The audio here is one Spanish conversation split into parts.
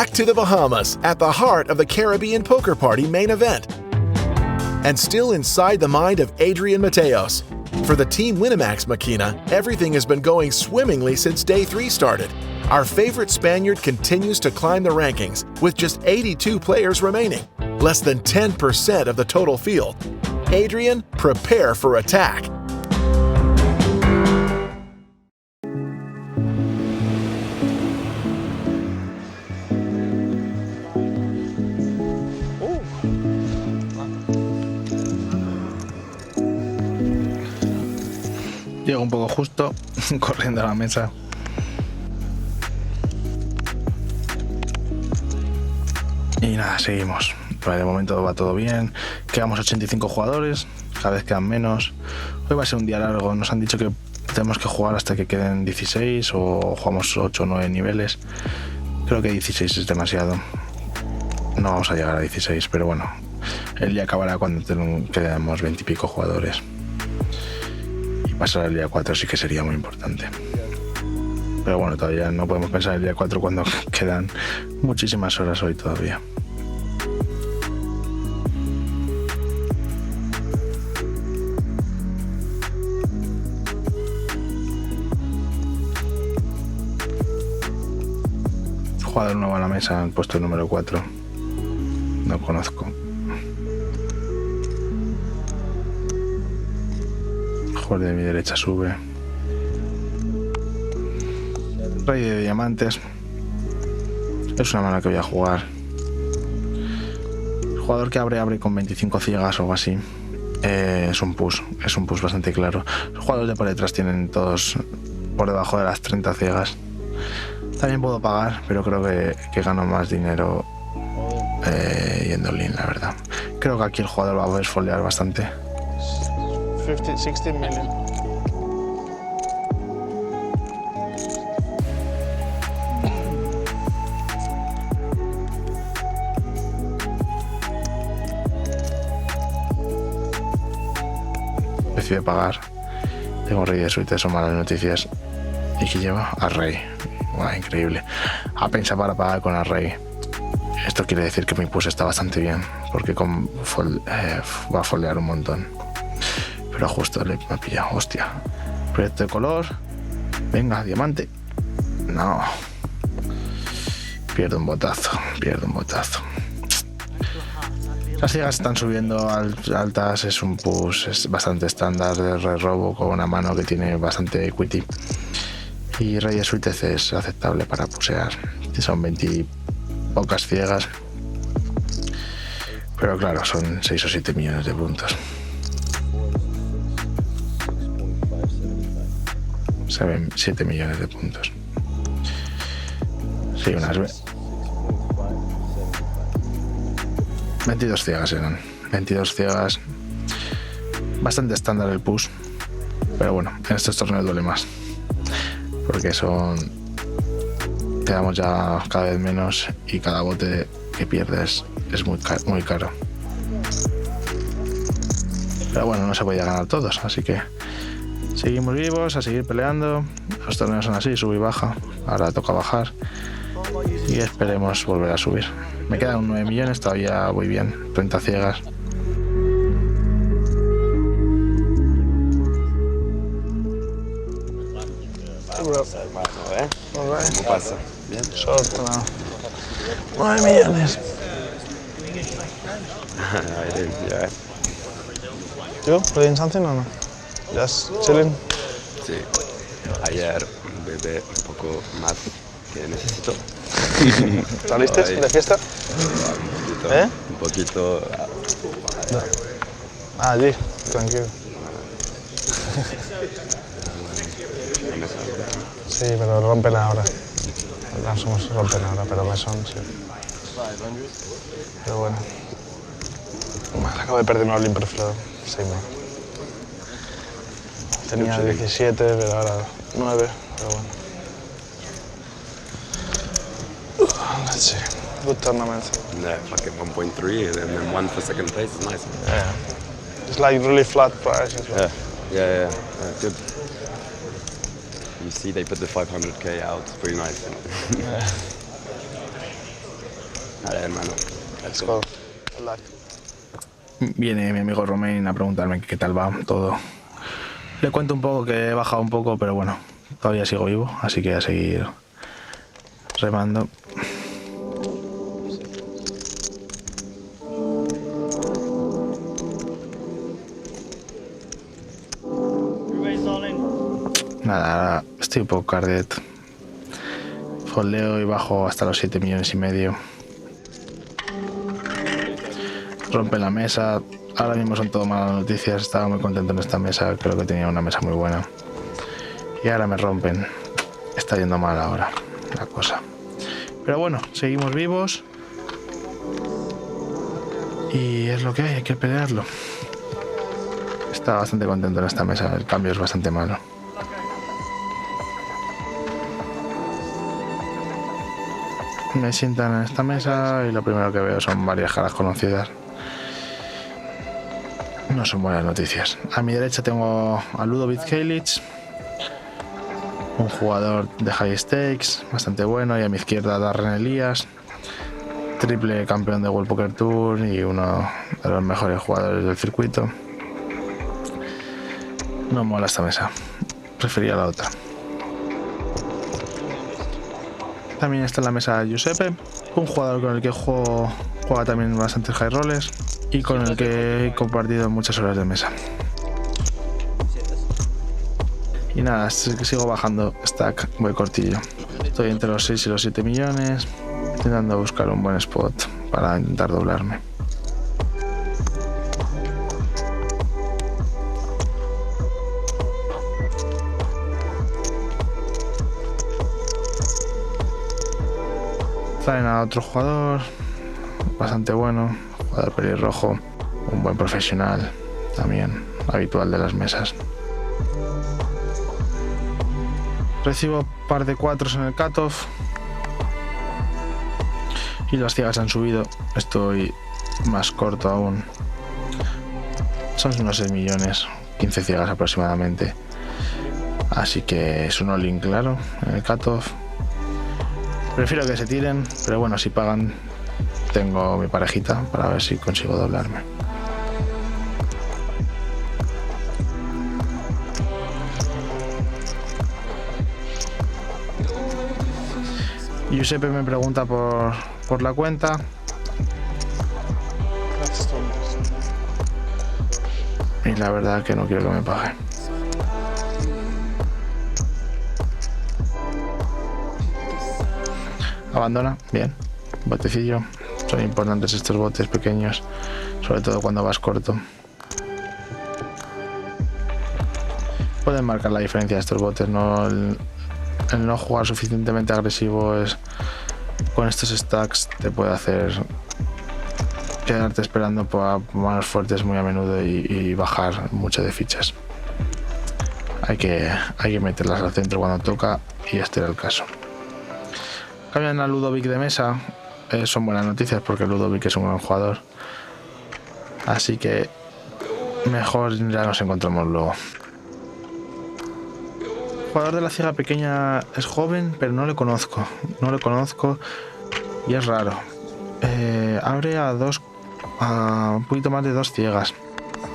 back to the Bahamas at the heart of the Caribbean Poker Party main event. And still inside the mind of Adrian Mateos. For the Team Winamax Machina, everything has been going swimmingly since day 3 started. Our favorite Spaniard continues to climb the rankings with just 82 players remaining, less than 10% of the total field. Adrian, prepare for attack. Llego un poco justo, corriendo a la mesa. Y nada, seguimos. Vale, de momento va todo bien. Quedamos 85 jugadores, cada vez quedan menos. Hoy va a ser un día largo. Nos han dicho que tenemos que jugar hasta que queden 16 o jugamos 8 o 9 niveles. Creo que 16 es demasiado. No vamos a llegar a 16, pero bueno, el día acabará cuando quedemos 20 y pico jugadores. Y pasar al día 4 sí que sería muy importante. Pero bueno, todavía no podemos pensar el día 4 cuando quedan muchísimas horas hoy todavía. Jugador nuevo a la mesa, puesto el número 4. No conozco. Jugador de mi derecha sube. Rey de diamantes. Es una mano que voy a jugar. El jugador que abre con 25 ciegas o algo así. Es un push bastante claro. Los jugadores de por detrás tienen todos por debajo de las 30 ciegas. También puedo pagar, pero creo que gano más dinero yendo all-in, la verdad. Creo que aquí el jugador va a poder foldear bastante. 50, 60 million. Decide pagar. Tengo rey de suite, son malas noticias. ¿Y qué lleva? A rey. Wow, increíble. A pensar para pagar con el rey. Esto quiere decir que mi push está bastante bien, porque va a foldear un montón. Pero justo me ha pillado, hostia. Proyecto de color. Venga, diamante. No. Pierdo un botazo. Las ciegas están subiendo altas, es un push, es bastante estándar de re-robo con una mano que tiene bastante equity. Y rey de suites es aceptable para pusear. Son 20 y pocas ciegas. Pero claro, son 6 o 7 millones de puntos. Se ven 7 millones de puntos. Sí, unas 22 ciegas eran. 22 ciegas. Bastante estándar el push. Pero bueno, en estos torneos duele más. Porque quedamos ya cada vez menos y cada bote que pierdes es muy caro. Pero bueno, no se podía ganar todos, así que seguimos vivos, a seguir peleando. Los torneos son así, sube y baja. Ahora toca bajar y esperemos volver a subir. Me quedan 9 millones, todavía voy bien, 30 ciegas. ¿Cómo pasa? Bien. Suerte, no. 9 millones. Yeah. ¿You playing something or no? Just chilling? Sí. Ayer bebé un poco más que necesito. ¿Saliste de fiesta? Un poquito. Allí, tranquilo. Sí, pero rompen ahora. No somos rompen ahora, pero me son, sí. Pero bueno. Acabo de perder un all-in, prefiero seguirme. Tenía 17, pero ahora 9, pero bueno. Let's see. Good tournament. Yeah, fucking 1.3 and then 1 for second place is nice. Yeah. It's like really flat price as well. Yeah, good. You see they put the 500k out, it's pretty nice. Yeah. Vale, hermano. Let's go. Good luck. Viene mi amigo Romain a preguntarme qué tal va todo. Le cuento un poco que he bajado un poco, pero bueno, todavía sigo vivo, así que a seguir remando. Nada, ahora estoy un poco cardet. Foldeo y bajo hasta los 7,5 millones. Rompe la mesa. Ahora mismo son todo malas noticias. Estaba muy contento en esta mesa. Creo que tenía una mesa muy buena. Y ahora me rompen. Está yendo mal ahora la cosa. Pero bueno, seguimos vivos. Y es lo que hay que pelearlo. Estaba bastante contento en esta mesa. El cambio es bastante malo. Me sientan en esta mesa y lo primero que veo son varias caras conocidas. No son buenas noticias. A mi derecha tengo a Ludovic Kalic, un jugador de high stakes bastante bueno, y a mi izquierda Darren Elias, triple campeón de World Poker Tour y uno de los mejores jugadores del circuito. No mola esta mesa, prefería la otra. También está en la mesa Giuseppe, un jugador con el que juega también bastantes high rollers y con el que he compartido muchas horas de mesa. Y nada, sigo bajando stack, voy cortillo. Estoy entre los 6 y los 7 millones, intentando buscar un buen spot para intentar doblarme. Traen a otro jugador bastante bueno, jugador pelirrojo, un buen profesional también, habitual de las mesas. Recibo un par de 4s en el cutoff y las ciegas han subido. Estoy más corto aún. Son unos 6 millones, 15 ciegas aproximadamente. Así que es un all-in claro en el cutoff. Prefiero que se tiren, pero bueno, si pagan tengo mi parejita para ver si consigo doblarme. Giuseppe me pregunta por la cuenta. Y la verdad que no quiero que me pague. Abandona, bien, botecillo. Son importantes estos botes pequeños, sobre todo cuando vas corto. Pueden marcar la diferencia estos botes, ¿no? El no jugar suficientemente agresivo con estos stacks te puede hacer quedarte esperando por manos fuertes muy a menudo y bajar mucho de fichas. Hay que meterlas al centro cuando toca, y este era el caso. Cambian a Ludovic de mesa, son buenas noticias porque Ludovic es un buen jugador, así que mejor ya nos encontramos luego. El jugador de la ciega pequeña es joven, pero no le conozco y es raro. Abre a un poquito más de 2 ciegas.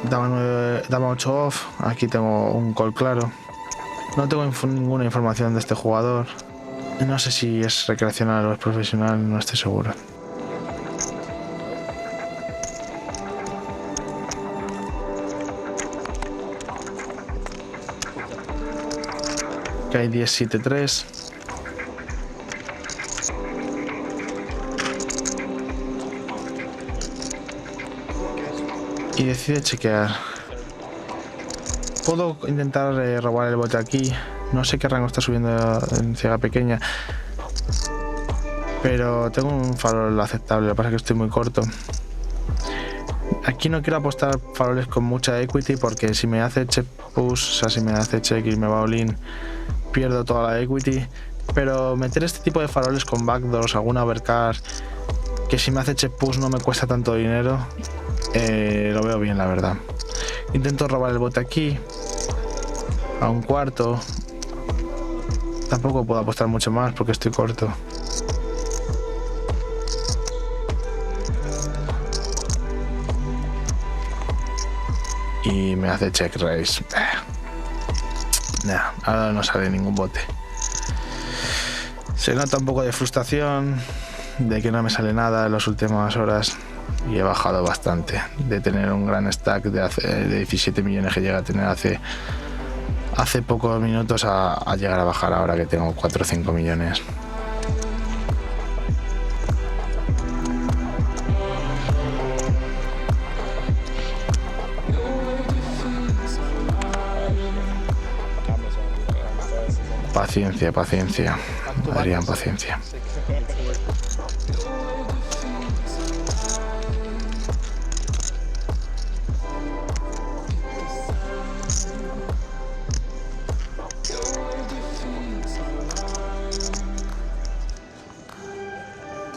Dama 8 off, aquí tengo un call claro. No tengo ninguna información de este jugador. No sé si es recreacional o es profesional, no estoy seguro. Que hay 10-7-3. Y decide chequear. Puedo intentar robar el bote aquí. No sé qué rango está subiendo en ciega pequeña, pero tengo un farol aceptable. Lo que pasa es que estoy muy corto. Aquí no quiero apostar faroles con mucha equity porque si me hace check push, o sea, si me hace check y me va all-in, pierdo toda la equity. Pero meter este tipo de faroles con backdoors, alguna overcard, que si me hace check push no me cuesta tanto dinero, lo veo bien, la verdad. Intento robar el bote aquí a un cuarto. Tampoco puedo apostar mucho más porque estoy corto. y me hace check raise. Ahora no sale ningún bote. Se nota un poco de frustración de que no me sale nada en las últimas horas y he bajado bastante de tener un gran stack de 17 millones que llega a tener hace pocos minutos a llegar a bajar ahora que tengo 4 o 5 millones. Paciencia, paciencia, Adrián, paciencia.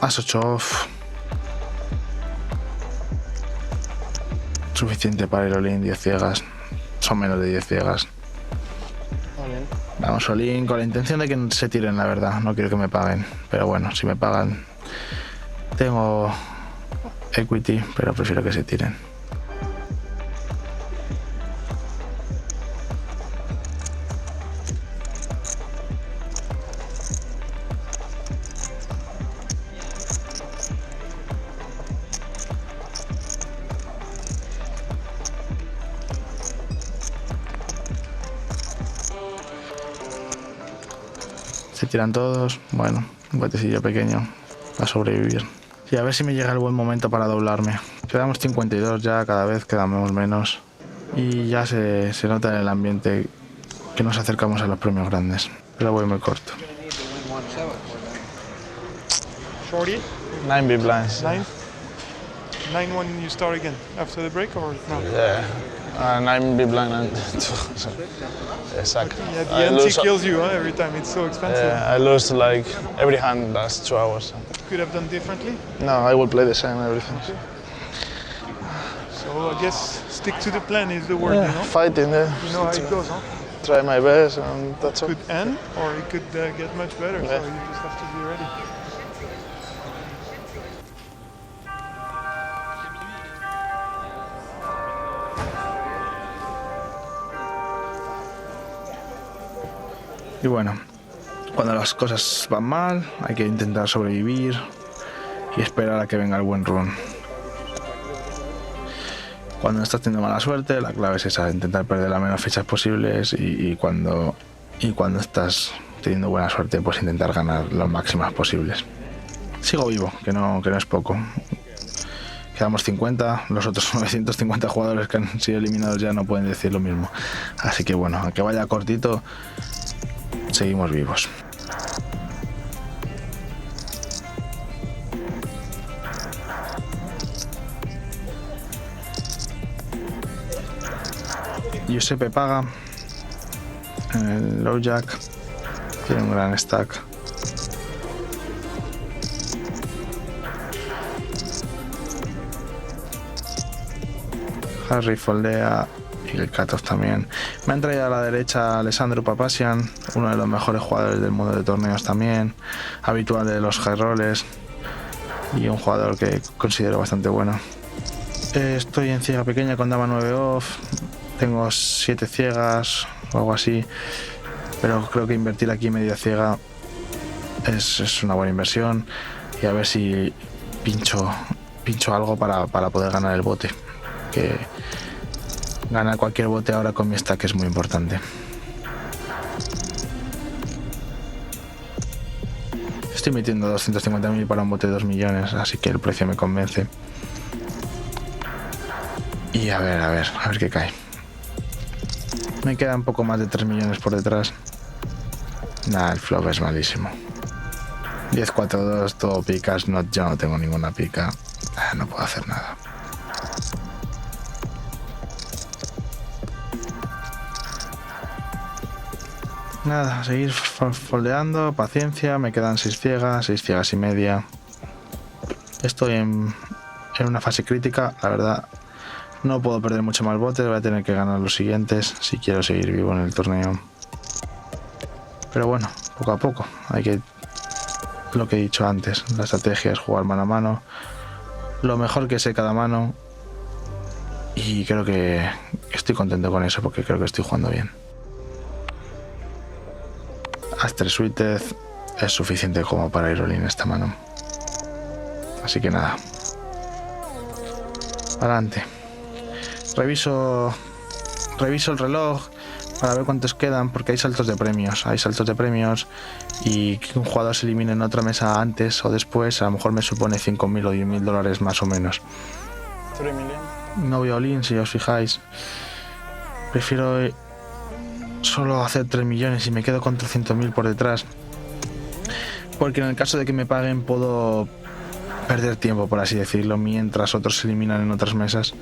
As 8 off. Suficiente para el all-in, 10 ciegas. Son menos de 10 ciegas. Vamos all-in con la intención de que se tiren, la verdad. No quiero que me paguen. Pero bueno, si me pagan, tengo equity, pero prefiero que se tiren. Se tiran todos, bueno, un botecillo pequeño a sobrevivir. Y a ver si me llega el buen momento para doblarme. Quedamos 52 ya, cada vez quedamos menos. Y ya se nota en el ambiente que nos acercamos a los premios grandes. Pero voy muy corto. Shorty? 9 big blinds. 9? 9 when you start again, after the break or no? Yeah. 9 big blind and 2. Exactly. Yeah, the NT kills you every time, it's so expensive. Yeah, I lose like every hand last 2 hours. Could have done differently? No, I will play the same everything. So I guess stick to the plan is the word, Yeah, you know? fighting there. You know how it goes, huh? Try my best and that's all. Could end or it could get much better, Yeah. so you just have to be ready. Y bueno, cuando las cosas van mal, hay que intentar sobrevivir y esperar a que venga el buen run. Cuando estás teniendo mala suerte, la clave es esa, intentar perder las menos fechas posibles y cuando estás teniendo buena suerte, pues intentar ganar las máximas posibles. Sigo vivo, que no es poco. Quedamos 50, los otros 950 jugadores que han sido eliminados ya no pueden decir lo mismo. Así que bueno, aunque vaya cortito, seguimos vivos. Giuseppe paga en el low jack, tiene un gran stack. Harry foldea y el cutoff también. Me han traído a la derecha a Alessandro Papassian, uno de los mejores jugadores del mundo de torneos también, habitual de los high rollers y un jugador que considero bastante bueno. Estoy en ciega pequeña con dama 9 off, tengo 7 ciegas o algo así, pero creo que invertir aquí media ciega es una buena inversión y a ver si pincho algo para poder ganar el bote, que ganar cualquier bote ahora con mi stack es muy importante. Estoy metiendo 250.000 para un bote de 2 millones, así que el precio me convence. Y a ver qué cae. Me queda un poco más de 3 millones por detrás. Nah, el flop es malísimo. 10-4-2, todo picas, yo no tengo ninguna pica. No puedo hacer nada. Nada, seguir foldeando, paciencia, me quedan 6 ciegas y media. Estoy en una fase crítica, la verdad. No puedo perder mucho más botes, voy a tener que ganar los siguientes si quiero seguir vivo en el torneo. Pero bueno, poco a poco, lo que he dicho antes, la estrategia es jugar mano a mano, lo mejor que sé cada mano Y creo que estoy contento con eso porque creo que estoy jugando bien. Aster Suited es suficiente como para ir all in esta mano. Así que nada. Adelante. Reviso el reloj para ver cuántos quedan, porque hay saltos de premios. Y que un jugador se elimine en otra mesa antes o después, a lo mejor me supone 5.000 o 10.000 dólares más o menos. 3 million. No voy all-in, si os fijáis. Prefiero solo hacer 3 millones y me quedo con 300.000 por detrás. Porque en el caso de que me paguen puedo perder tiempo, por así decirlo, mientras otros se eliminan en otras mesas.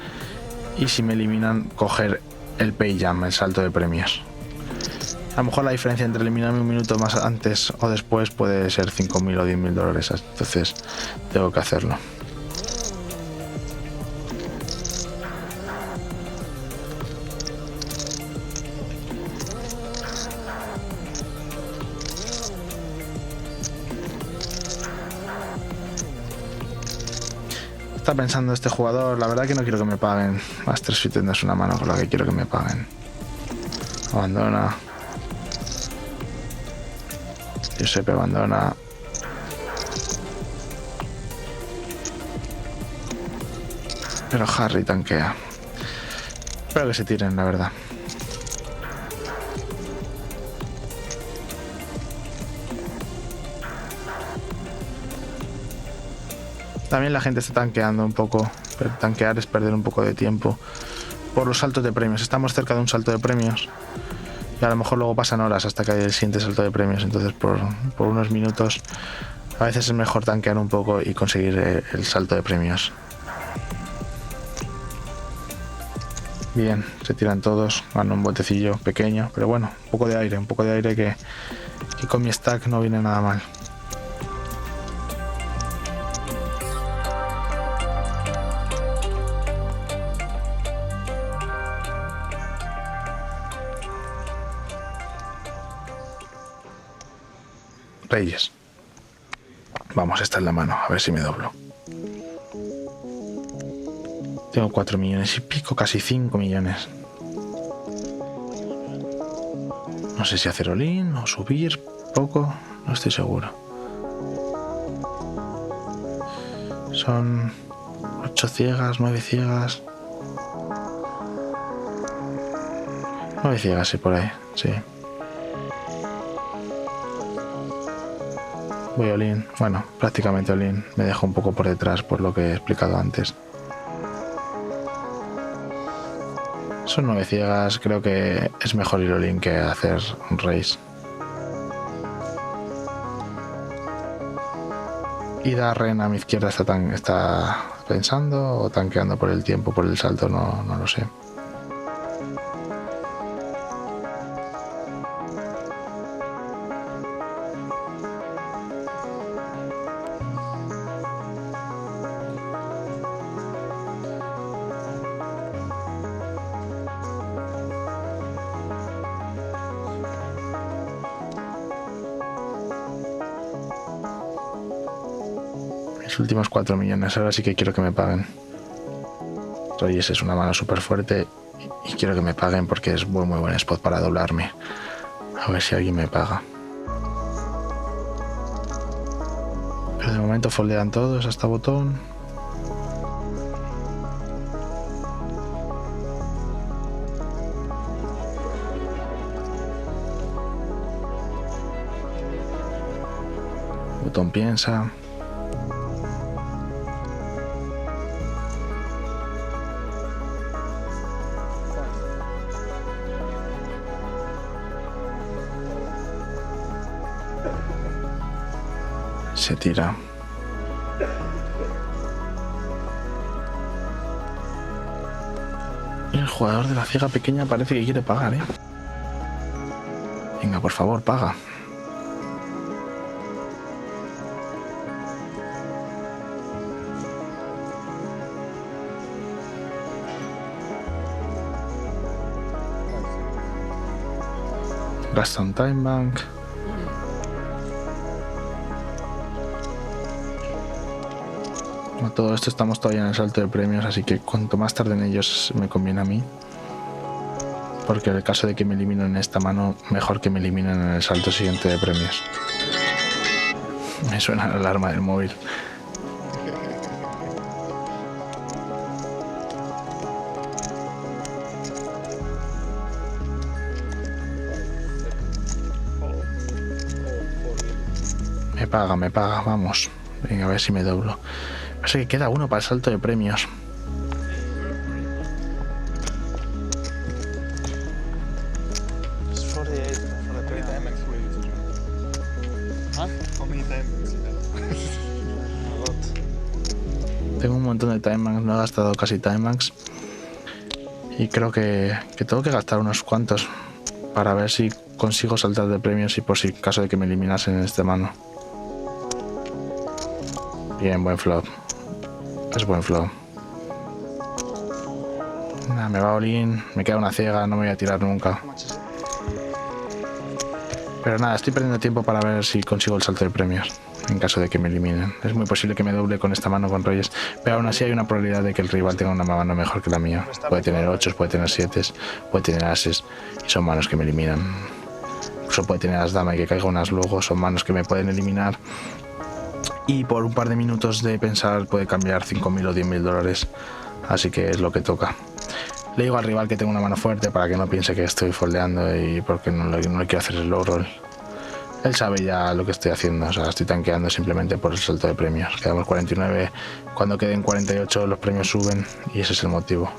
Y si me eliminan, coger el pay jam, el salto de premios. A lo mejor la diferencia entre eliminarme un minuto más antes o después puede ser 5.000 o 10.000 dólares. Entonces tengo que hacerlo. Está pensando este jugador, la verdad que no quiero que me paguen. Aster Suited no es una mano con la que quiero que me paguen. Abandona. Giuseppe abandona. Pero Harry tanquea. Espero que se tiren, la verdad. También la gente está tanqueando un poco, pero tanquear es perder un poco de tiempo por los saltos de premios. Estamos cerca de un salto de premios y a lo mejor luego pasan horas hasta que haya el siguiente salto de premios. Entonces por unos minutos a veces es mejor tanquear un poco y conseguir el salto de premios. Bien, se tiran todos, gano un botecillo pequeño, pero bueno, un poco de aire que con mi stack no viene nada mal. Reyes. Vamos, esta es la mano, a ver si me doblo. Tengo 4 millones y pico, casi 5 millones. No sé si hacer all-in o subir poco, no estoy seguro. Son 8 ciegas, 9 ciegas. 9 ciegas, sí, por ahí, sí. Voy all-in, bueno, prácticamente all-in. Me dejo un poco por detrás por lo que he explicado antes. Son 9 ciegas, creo que es mejor ir all-in que hacer un race. Y Darren a mi izquierda está pensando o tanqueando por el tiempo, por el salto, no lo sé. Mis últimos 4 millones, ahora sí que quiero que me paguen. Reyes es una mano súper fuerte y quiero que me paguen porque es muy buen spot para doblarme. A ver si alguien me paga. Pero de momento foldean todos hasta botón. Botón piensa. Se tira. El jugador de la ciega pequeña parece que quiere pagar, ¿eh? Venga, por favor, paga. Gasta un time bank. No todo esto estamos todavía en el salto de premios, así que cuanto más tarde en ellos me conviene a mí. Porque en el caso de que me eliminen en esta mano, mejor que me eliminen en el salto siguiente de premios. Me suena la alarma del móvil. Me paga, vamos. Venga, a ver si me doblo. Parece que queda uno para el salto de premios. Tengo un montón de Timemax, no he gastado casi Timemax. Y creo que tengo que gastar unos cuantos para ver si consigo saltar de premios y por si caso de que me eliminasen en este mano. Bien, buen flop. Es buen flop. Nah, me va all-in, me queda una ciega, no me voy a tirar nunca. Pero nada, estoy perdiendo tiempo para ver si consigo el salto de premios, en caso de que me eliminen. Es muy posible que me doble con esta mano con reyes, pero aún así hay una probabilidad de que el rival tenga una mano mejor que la mía. Puede tener 8, puede tener 7, puede tener ases, y son manos que me eliminan. Incluso puede tener as dama y que caiga unas luego, son manos que me pueden eliminar. Y por un par de minutos de pensar puede cambiar 5.000 o 10.000 dólares, así que es lo que toca. Le digo al rival que tengo una mano fuerte para que no piense que estoy foldeando y porque no le quiero hacer el low roll. Él sabe ya lo que estoy haciendo, o sea, estoy tanqueando simplemente por el salto de premios. Quedamos 49, cuando queden 48 los premios suben y ese es el motivo.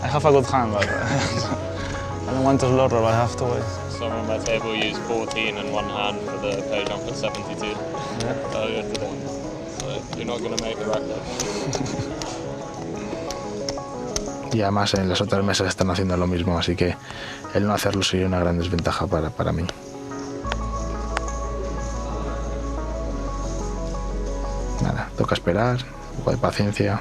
I have a good hand, but I don't want to low roll, I have to wait. Someone on my table used 14 and one hand for the pay jump at 72 earlier today. So you're not going to make the record. Y además en las otras mesas están haciendo lo mismo, así que el no hacerlo sería una gran desventaja para mí. Nada, toca esperar, un poco de paciencia.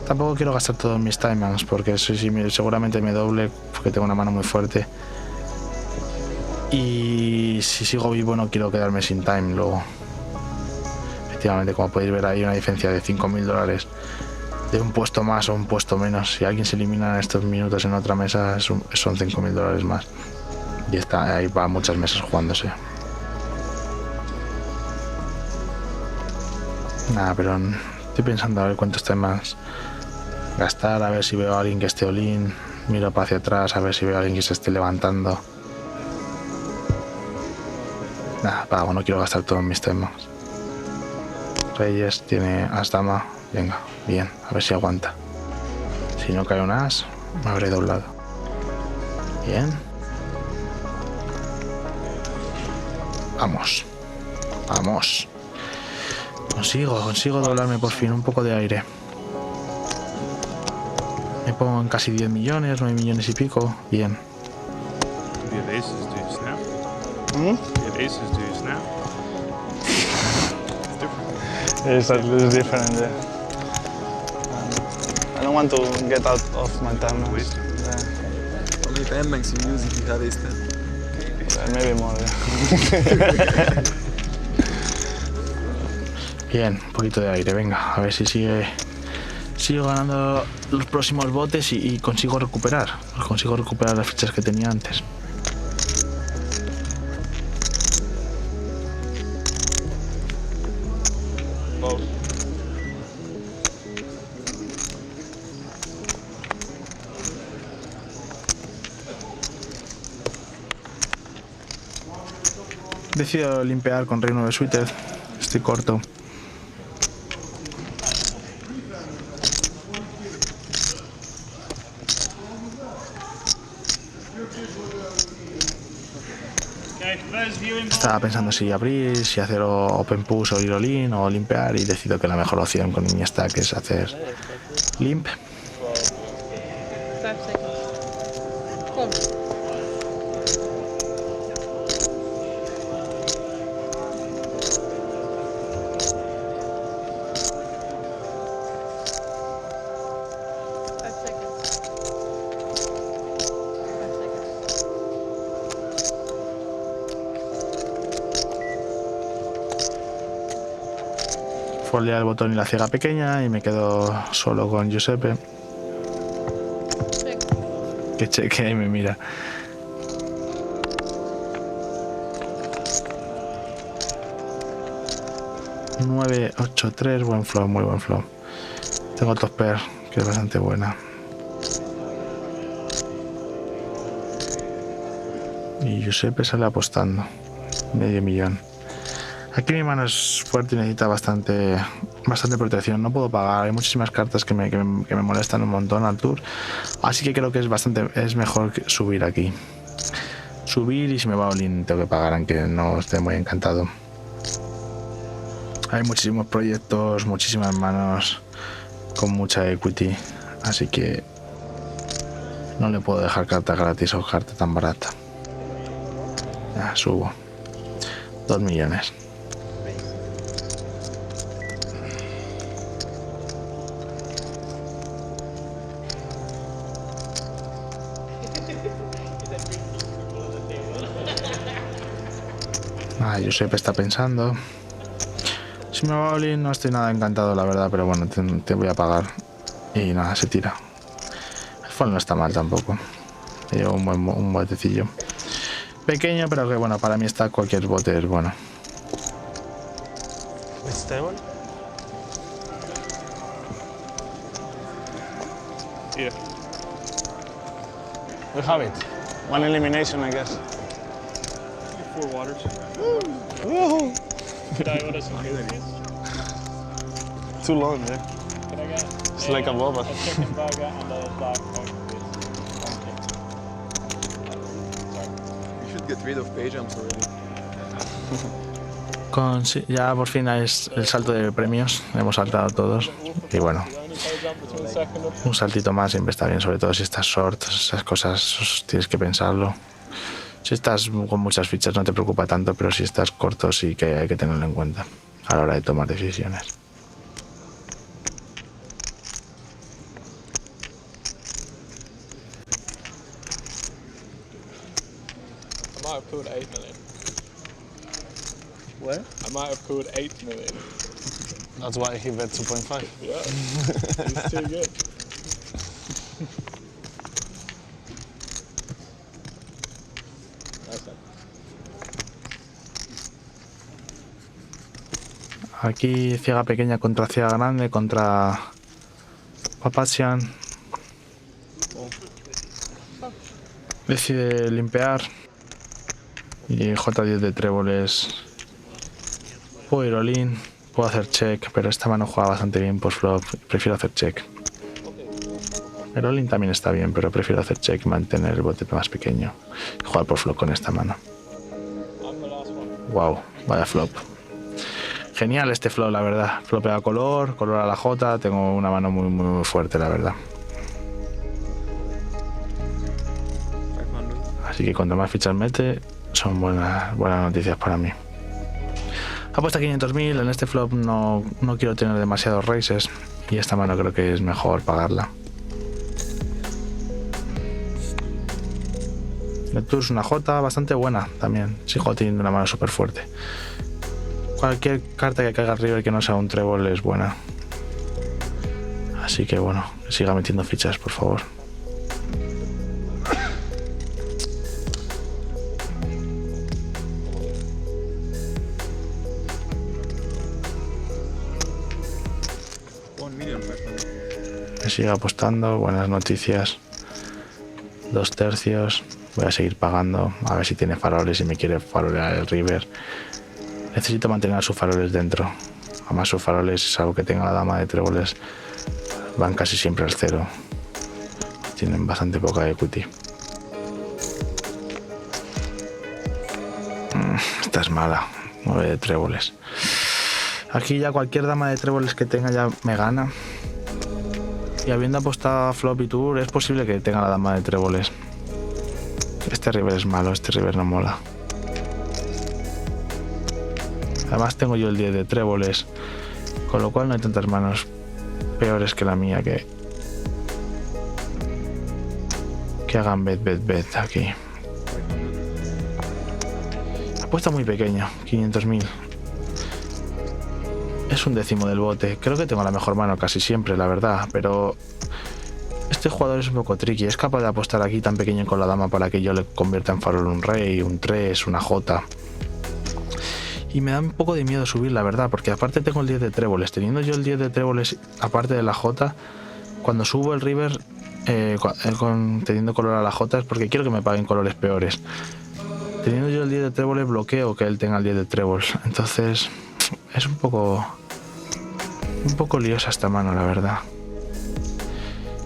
Tampoco quiero gastar todos mis Timemax porque seguramente me doble porque tengo una mano muy fuerte. Y si sigo vivo no quiero quedarme sin time luego. Efectivamente, como podéis ver, hay una diferencia de 5.000 dólares. De un puesto más o un puesto menos. Si alguien se elimina en estos minutos en otra mesa, son 5.000 dólares más. Y ahí va muchas mesas jugándose. Nada, pero estoy pensando a ver cuántos temas gastar, a ver si veo a alguien que esté all-in. Miro para hacia atrás, a ver si veo a alguien que se esté levantando. Nada, pago, no quiero gastar todos mis temas. Reyes tiene as dama. Venga, bien, a ver si aguanta. Si no cae un as, me habré doblado. Bien. Vamos. Vamos. Consigo doblarme por fin, un poco de aire. Me pongo en casi 10 millones, 9 millones y pico. Bien. Do you have aces? Do you snap? Do you have aces? Do you snap? It's different. It's different, yeah. I don't want to get out of my time. How many Timemax you use if you have ace 10? Maybe more, yeah. Bien, un poquito de aire, venga, a ver si sigo ganando los próximos botes y consigo recuperar las fichas que tenía antes. Decido limpiar con Reino de Suited, estoy corto. Estaba pensando si abrir, si hacer open push o ir all-in o limpiar y decido que la mejor opción con mi stack es hacer limp. Foldea el botón y la ciega pequeña y me quedo solo con Giuseppe. Que chequea y me mira. $9, 8, 3, buen flop, muy buen flop. Tengo top pair, que es bastante buena. Y Giuseppe sale apostando. $500,000. Aquí mi mano es fuerte y necesita bastante protección. No puedo pagar. Hay muchísimas cartas que me molestan un montón al tour. Así que creo que es mejor subir aquí. Subir, y si me va all-in tengo que pagar, aunque no esté muy encantado. Hay muchísimos proyectos, muchísimas manos con mucha equity. Así que no le puedo dejar carta gratis o carta tan barata. Ya, subo. 2 millones. Giuseppe está pensando. Si me va a all-in no estoy nada encantado, la verdad, pero bueno, te voy a pagar. Y nada, se tira. El fold no está mal tampoco. Me llevo un botecillo. Pequeño, pero que bueno, para mí está cualquier bote es bueno. Yeah. We have it. One elimination, I guess. 4 waters. Woohoo! Could I order some cookies? Too long, yeah. Could I get It's like a boba. a chicken burger and a dark coke, please? Thank you. You should get rid of pay jumps already. Ya por fin es el salto de premios. Hemos saltado todos. Y bueno, The only pay jump between second and un saltito más siempre está bien, sobre todo si estás short, esas cosas tienes que pensarlo. Si estás con muchas fichas no te preocupa tanto, pero si estás corto sí que hay que tenerlo en cuenta a la hora de tomar decisiones. I might have called 8 million. What? I might have called 8 million. That's why he bet 2.5. Yeah. It's too good. Nice one. Aquí ciega pequeña contra ciega grande, contra Papazian. Decide limpiar. Y J10 de tréboles. Puedo ir all-in, puedo hacer check, pero esta mano juega bastante bien post flop. Prefiero hacer check. El all-in también está bien, pero prefiero hacer check y mantener el bote más pequeño. Y jugar por flop con esta mano. I'm the last one. Wow, vaya flop. Genial este flop, la verdad. Flopea color a la J. Tengo una mano muy fuerte, la verdad. 500. Así que cuanto más fichas mete, son buenas noticias para mí. Apuesta 500.000. En este flop no quiero tener demasiados raises. Y esta mano creo que es mejor pagarla. El tour es una J bastante buena también. Si J tiene una mano súper fuerte. Cualquier carta que caiga al river que no sea un trébol es buena. Así que bueno, que siga metiendo fichas, por favor. Que siga apostando, buenas noticias. 2 tercios. Voy a seguir pagando. A ver si tiene faroles y me quiere farolear el river. Necesito mantener a sus faroles dentro. Además sus faroles, salvo que tenga la dama de tréboles, van casi siempre al 0. Tienen bastante poca equity. Esta es mala. 9 de tréboles. Aquí ya cualquier dama de tréboles que tenga ya me gana. Y habiendo apostado a flop y tour, es posible que tenga la dama de tréboles. Este river es malo, este river no mola. Además tengo yo el 10 de tréboles, con lo cual no hay tantas manos peores que la mía que hagan bet aquí. Apuesta muy pequeño, 500.000. Es un décimo del bote. Creo que tengo la mejor mano casi siempre, la verdad, pero este jugador es un poco tricky. Es capaz de apostar aquí tan pequeño con la dama para que yo le convierta en farol un rey, un 3, una J. Y me da un poco de miedo subir, la verdad, porque aparte tengo el 10 de tréboles. Teniendo yo el 10 de tréboles, aparte de la J, cuando subo el river, teniendo color a la J, es porque quiero que me paguen colores peores. Teniendo yo el 10 de tréboles, bloqueo que él tenga el 10 de trébol. Entonces, es un poco liosa esta mano, la verdad.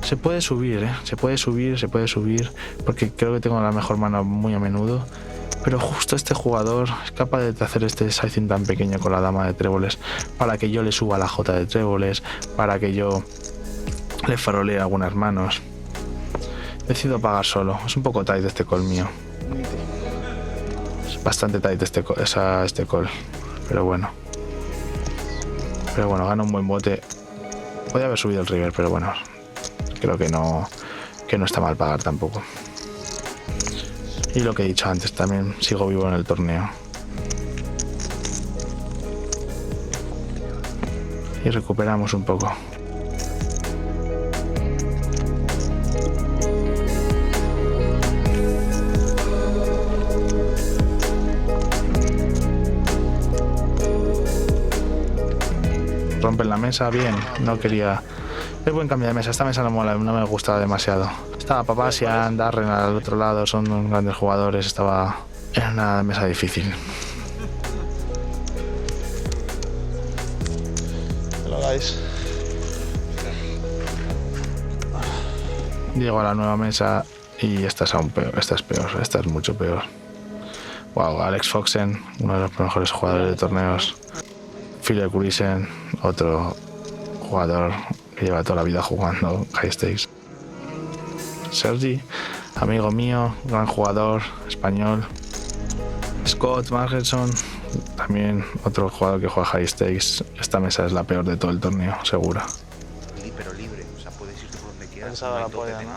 Se puede subir, se puede subir, porque creo que tengo la mejor mano muy a menudo. Pero justo este jugador es capaz de hacer este sizing tan pequeño con la dama de tréboles para que yo le suba la J de tréboles, para que yo le farolee algunas manos. Decido pagar solo. Es un poco tight este call mío. Es bastante tight este call. Pero bueno, gana un buen bote. Podría haber subido el river, pero bueno, creo que no está mal pagar tampoco. Y lo que he dicho antes, también sigo vivo en el torneo. Y recuperamos un poco. Rompen la mesa, bien, no quería... Es buen cambio de mesa, esta mesa no me gustaba demasiado. Estaba Papazian, Darren al otro lado, son grandes jugadores, era una mesa difícil. Hello guys. Llego a la nueva mesa y esta es aún peor, esta es mucho peor. Wow, Alex Foxen, uno de los mejores jugadores de torneos. Philip Kurisen, otro jugador que lleva toda la vida jugando high stakes. Sergi, amigo mío, gran jugador español. Scott Margerson, también otro jugador que juega high stakes. Esta mesa es la peor de todo el torneo, segura. Pero libre, o sea, puedes irte por donde quieras. Pensaba la polla, ¿no?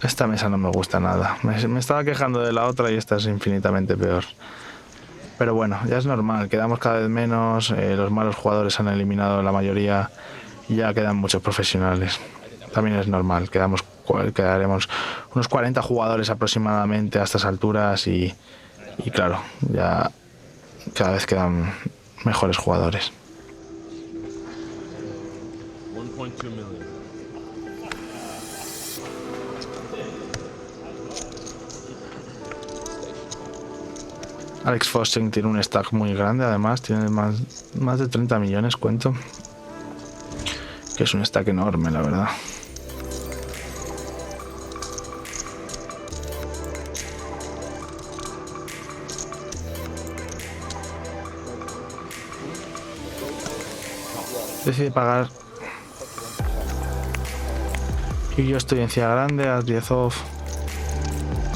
Esta mesa no me gusta nada. Me estaba quejando de la otra y esta es infinitamente peor. Pero bueno, ya es normal, quedamos cada vez menos, los malos jugadores han eliminado la mayoría y ya quedan muchos profesionales. También es normal, quedaremos unos 40 jugadores aproximadamente a estas alturas y claro, ya cada vez quedan mejores jugadores. 1.2 million. Alex Foxen tiene un stack muy grande, además tiene más de 30 millones, cuento. Que es un stack enorme, la verdad. Decide pagar. Y yo estoy en Cia Grande, a 10 off.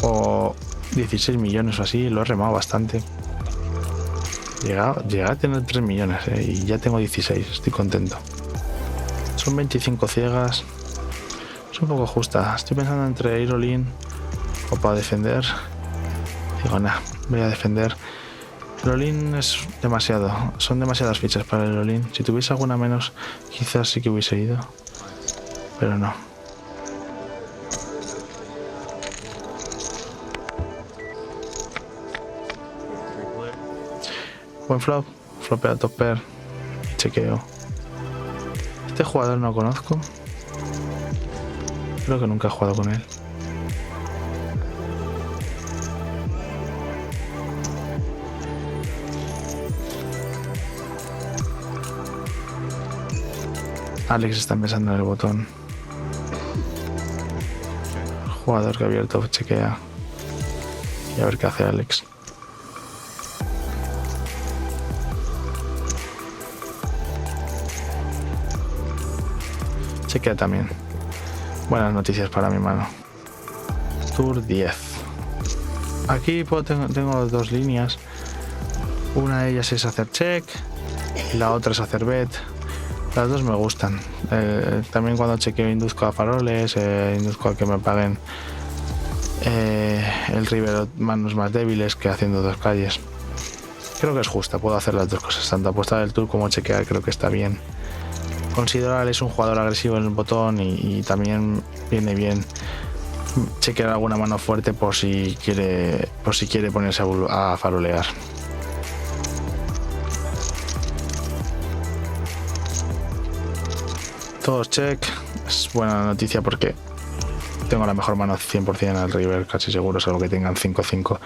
O 16 millones o así, lo he remado bastante. Llega a tener 3 millones y ya tengo 16, estoy contento. Son 25 ciegas. Es un poco justa. Estoy pensando entre ir all in o para defender. Digo, nah, voy a defender. El all in es demasiado. Son demasiadas fichas para el all in. Si tuviese alguna menos, quizás sí que hubiese ido. Pero no. Buen flop, flopea top pair, chequeo. Este jugador no lo conozco. Creo que nunca he jugado con él. Alex está empezando en el botón. Jugador que ha abierto, chequea. Y a ver qué hace Alex. Chequea también. Buenas noticias para mi mano. Tour 10. Aquí tengo dos líneas. Una de ellas es hacer check y la otra es hacer bet. Las dos me gustan. También cuando chequeo induzco a faroles, induzco a que me paguen el river manos más débiles que haciendo dos calles. Creo que es justa, puedo hacer las dos cosas, tanto apostar el tour como chequear, creo que está bien. Considerar es un jugador agresivo en el botón y también viene bien chequear alguna mano fuerte por si quiere ponerse a farolear. Todos check, es buena noticia porque tengo la mejor mano 100% al river, casi seguro, salvo que tengan 5-5.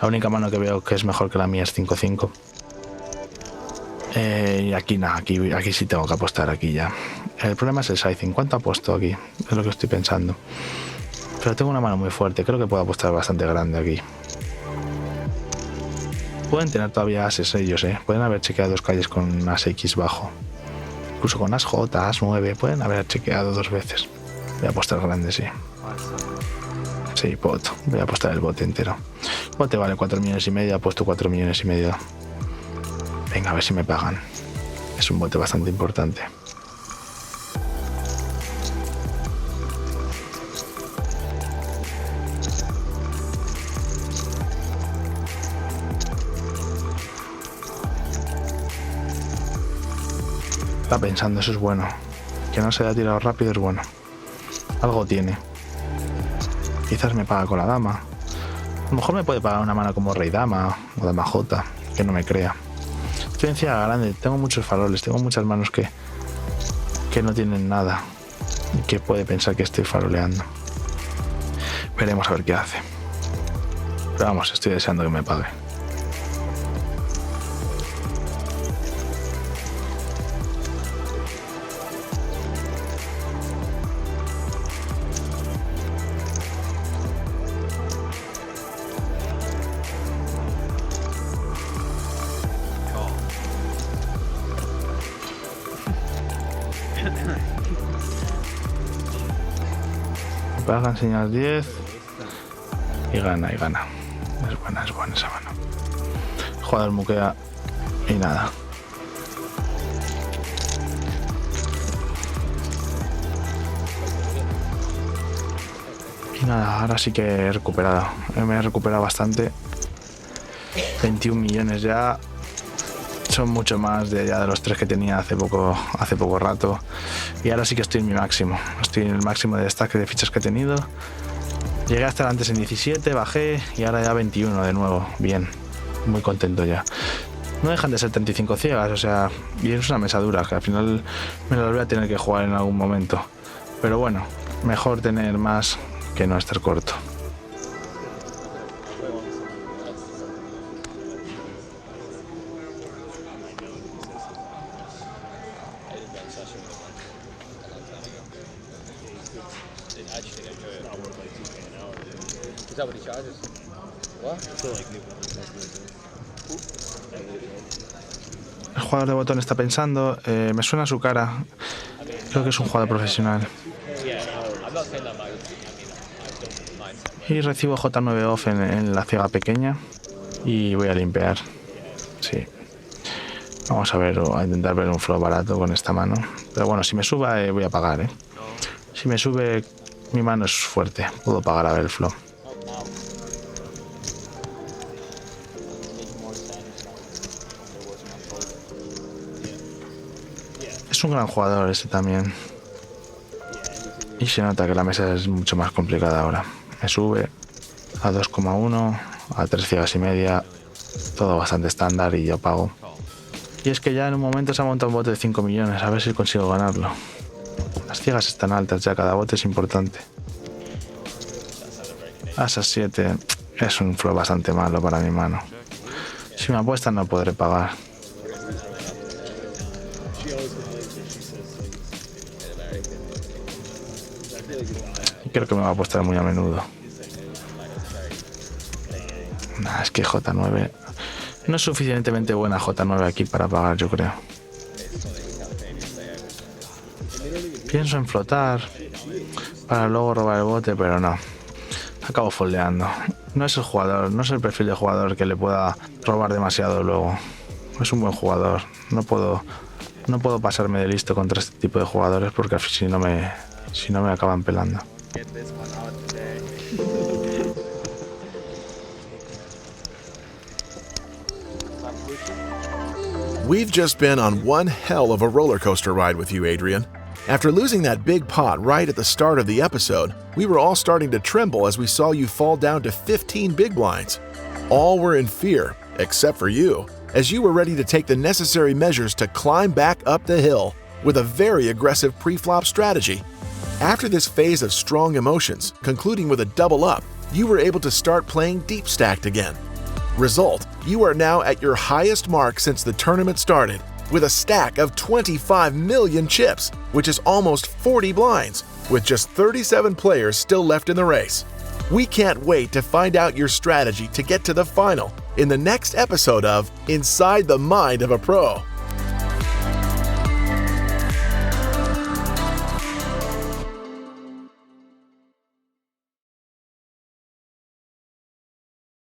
La única mano que veo que es mejor que la mía es 5-5. Y aquí nada, aquí sí tengo que apostar aquí ya. El problema es el sizing. ¿Cuánto apuesto aquí? Es lo que estoy pensando. Pero tengo una mano muy fuerte, creo que puedo apostar bastante grande aquí. Pueden tener todavía ases ellos, pueden haber chequeado dos calles con as X bajo. Incluso con as J, as 9, pueden haber chequeado dos veces. Voy a apostar grande, sí. Sí, pot. Voy a apostar el bote entero. El bote vale 4,5 millones, apuesto 4,5 millones. Venga, a ver si me pagan. Es un bote bastante importante. Está pensando, eso es bueno. Que no se haya tirado rápido es bueno. Algo tiene. Quizás me paga con la dama. A lo mejor me puede pagar una mano como rey dama o dama J, que no me crea. Estoy en ciega grande, tengo muchos faroles, tengo muchas manos que no tienen nada y que puede pensar que estoy faroleando. Veremos a ver qué hace. Pero vamos, estoy deseando que me pague. Paga, enseñar 10 y gana. Es buena esa mano. El jugador muquea y nada. Y nada, ahora sí que he recuperado. Me he recuperado bastante. 21 millones ya. Son mucho más de los 3 que tenía hace poco rato. Y ahora sí que estoy en mi máximo. Estoy en el máximo de stack de fichas que he tenido. Llegué a estar antes en 17, bajé y ahora ya 21 de nuevo. Bien, muy contento ya. No dejan de ser 35 ciegas, o sea, y es una mesa dura, que al final me las voy a tener que jugar en algún momento. Pero bueno, mejor tener más que no estar corto. El jugador de botón está pensando, me suena su cara, creo que es un jugador profesional. Y recibo J9 off en la ciega pequeña y voy a limpiar. Sí. Vamos a ver, o a intentar ver un flop barato con esta mano. Pero bueno, si me sube voy a pagar, Si me sube, mi mano es fuerte, puedo pagar a ver el flop. Es un gran jugador este también. Y se nota que la mesa es mucho más complicada ahora. Me sube a 2,1, a 3 ciegas y media. Todo bastante estándar y yo pago. Y es que ya en un momento se ha montado un bote de 5 millones. A ver si consigo ganarlo. Las ciegas están altas ya, cada bote es importante. Asas 7 es un flop bastante malo para mi mano. Si me apuestan no podré pagar. Creo que me va a apostar muy a menudo. Nah, es que J9 no es suficientemente buena J9 aquí para pagar, yo creo. Pienso en flotar para luego robar el bote, pero no. Acabo foldeando. No es el jugador, no es el perfil de jugador que le pueda robar demasiado luego. Es un buen jugador. No puedo pasarme de listo contra este tipo de jugadores porque si no me acaban pelando. We've just been on one hell of a roller coaster ride with you, Adrian. After losing that big pot right at the start of the episode, we were all starting to tremble as we saw you fall down to 15 big blinds. All were in fear, except for you, as you were ready to take the necessary measures to climb back up the hill with a very aggressive pre-flop strategy. After this phase of strong emotions, concluding with a double up, you were able to start playing deep stacked again. Result, you are now at your highest mark since the tournament started, with a stack of 25 million chips, which is almost 40 blinds, with just 37 players still left in the race. We can't wait to find out your strategy to get to the final in the next episode of Inside the Mind of a Pro.